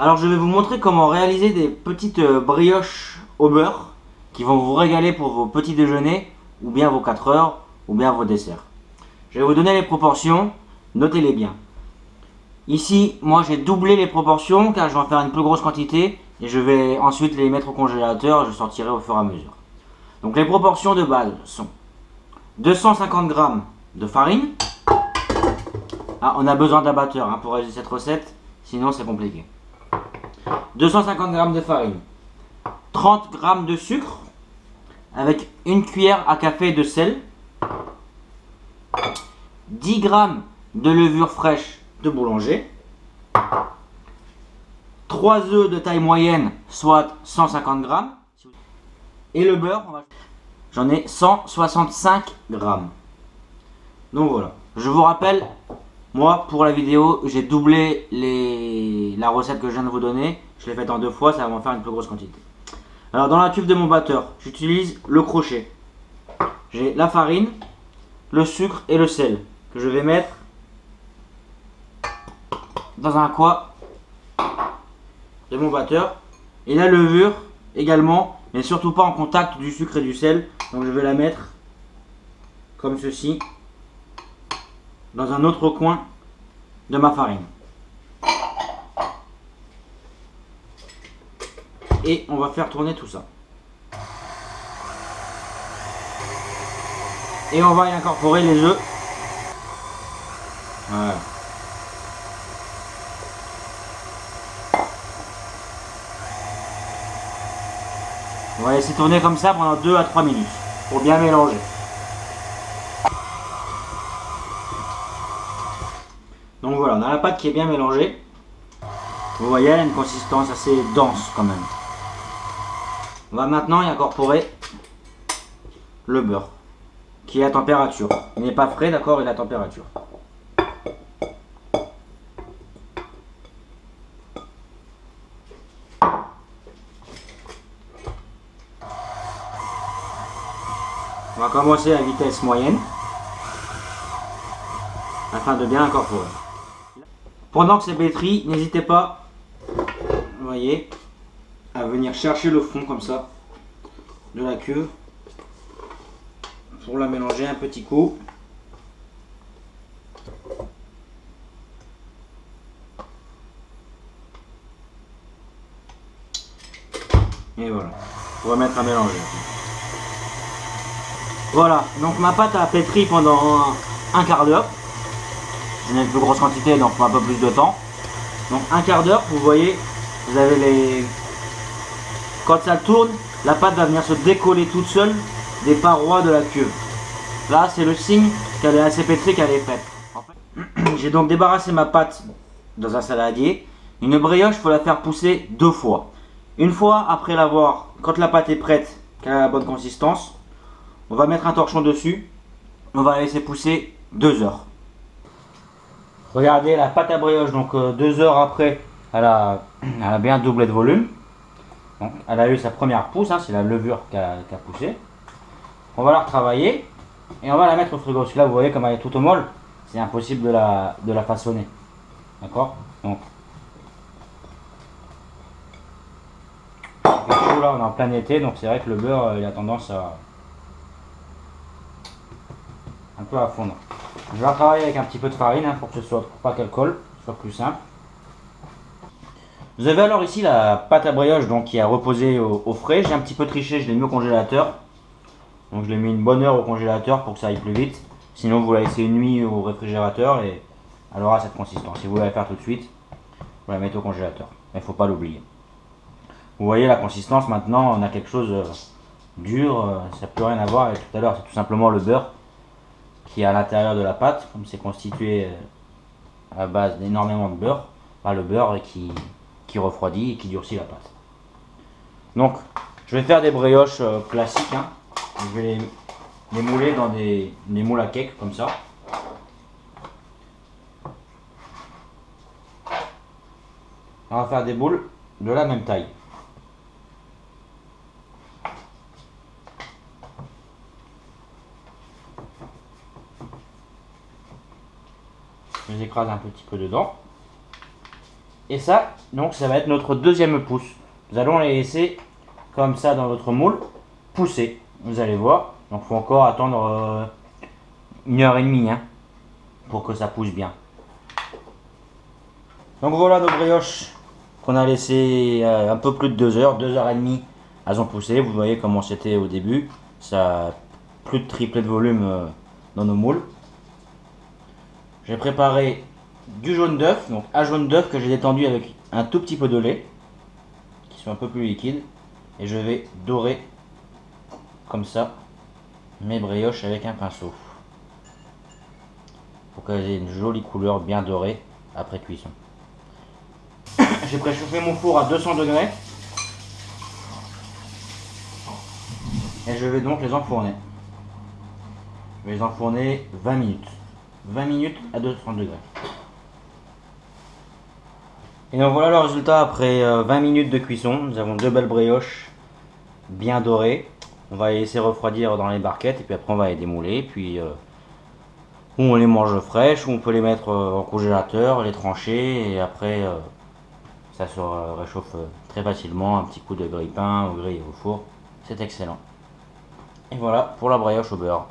Alors je vais vous montrer comment réaliser des petites brioches au beurre qui vont vous régaler pour vos petits déjeuners ou bien vos 4 heures ou bien vos desserts. Je vais vous donner les proportions, notez-les bien. Ici, moi j'ai doublé les proportions car je vais en faire une plus grosse quantité et je vais ensuite les mettre au congélateur et je sortirai au fur et à mesure. Donc les proportions de base sont 250 g de farine. Ah, on a besoin d'un batteur pour réaliser cette recette, sinon c'est compliqué. 250 g de farine, 30 g de sucre avec une cuillère à café de sel, 10 g de levure fraîche de boulanger, 3 œufs de taille moyenne, soit 150 g, et le beurre, j'en ai 165 g. Donc voilà, je vous rappelle, moi pour la vidéo, j'ai doublé la recette que je viens de vous donner, je l'ai faite en 2 fois, ça va m'en faire une plus grosse quantité. Alors dans la cuve de mon batteur, j'utilise le crochet. J'ai la farine, le sucre et le sel que je vais mettre dans un coin de mon batteur. Et la levure également, mais surtout pas en contact du sucre et du sel. Donc je vais la mettre comme ceci dans un autre coin de ma farine. Et on va faire tourner tout ça. Et on va y incorporer les œufs. Voilà. On va laisser tourner comme ça pendant 2 à 3 minutes pour bien mélanger. Donc voilà, on a la pâte qui est bien mélangée. Vous voyez, elle a une consistance assez dense quand même. On va maintenant y incorporer le beurre qui est à température. Il n'est pas frais, d'accord, il est à température. On va commencer à vitesse moyenne afin de bien incorporer. Pendant que c'est pétri, n'hésitez pas, vous voyez, à venir chercher le fond comme ça de la cuve pour la mélanger un petit coup. Et voilà, pour remettre à mélanger. Voilà, donc ma pâte a pétri pendant un quart d'heure. J'en ai une plus grosse quantité, donc un peu plus de temps. Donc un quart d'heure, vous voyez, vous avez les... Quand ça tourne, la pâte va venir se décoller toute seule des parois de la cuve. Là, c'est le signe qu'elle est assez pétrie, qu'elle est faite. En fait, j'ai donc débarrassé ma pâte dans un saladier. Une brioche, il faut la faire pousser 2 fois. Une fois après l'avoir, quand la pâte est prête, qu'elle a la bonne consistance, on va mettre un torchon dessus. On va la laisser pousser 2 heures. Regardez la pâte à brioche, donc 2 heures après, elle a bien doublé de volume. Donc, elle a eu sa première pousse, c'est la levure qui a poussé. On va la retravailler et on va la mettre au frigo. Parce que là, vous voyez comme elle est toute molle, c'est impossible de la façonner. D'accord? Donc, il fait chaud là, on est en plein été, donc c'est vrai que le beurre il a tendance à un peu à fondre. Je vais la travailler avec un petit peu de farine pour que ce soit, pour pas qu'elle colle, ce soit plus simple. Vous avez alors ici la pâte à brioche donc, qui a reposé au frais. J'ai un petit peu triché, je l'ai mis au congélateur. Donc je l'ai mis une bonne heure au congélateur pour que ça aille plus vite. Sinon vous la laissez une nuit au réfrigérateur et elle aura cette consistance. Si vous voulez la faire tout de suite, vous la mettez au congélateur. Mais il ne faut pas l'oublier. Vous voyez la consistance, maintenant on a quelque chose dur, ça n'a plus rien à voir avec tout à l'heure. C'est tout simplement le beurre qui est à l'intérieur de la pâte. Comme c'est constitué à base d'énormément de beurre, le beurre qui refroidit et qui durcit la pâte. Donc je vais faire des brioches classiques. Je vais les mouler dans des moules à cake comme ça. On va faire des boules de la même taille. Je les écrase un petit peu dedans. Et ça, donc ça va être notre deuxième pouce. Nous allons les laisser comme ça dans notre moule, pousser. Vous allez voir. Donc il faut encore attendre 1h30 hein, pour que ça pousse bien. Donc voilà nos brioches qu'on a laissé un peu plus de 2 heures, 2h30. Elles ont poussé. Vous voyez comment c'était au début. Ça a plus de triplé de volume dans nos moules. J'ai préparé du jaune d'œuf, donc un jaune d'œuf que j'ai détendu avec un tout petit peu de lait, qui soit un peu plus liquide, et je vais dorer comme ça mes brioches avec un pinceau, pour qu'elles aient une jolie couleur bien dorée après cuisson. J'ai préchauffé mon four à 200 degrés, et je vais donc les enfourner. Je vais les enfourner 20 minutes. 20 minutes à 200 degrés. Et donc voilà le résultat après 20 minutes de cuisson. Nous avons deux belles brioches bien dorées. On va les laisser refroidir dans les barquettes et puis après on va les démouler. Puis ou on les mange fraîches ou on peut les mettre au congélateur, les trancher et après ça se réchauffe très facilement. Un petit coup de grille-pain ou grille au four. C'est excellent. Et voilà pour la brioche au beurre.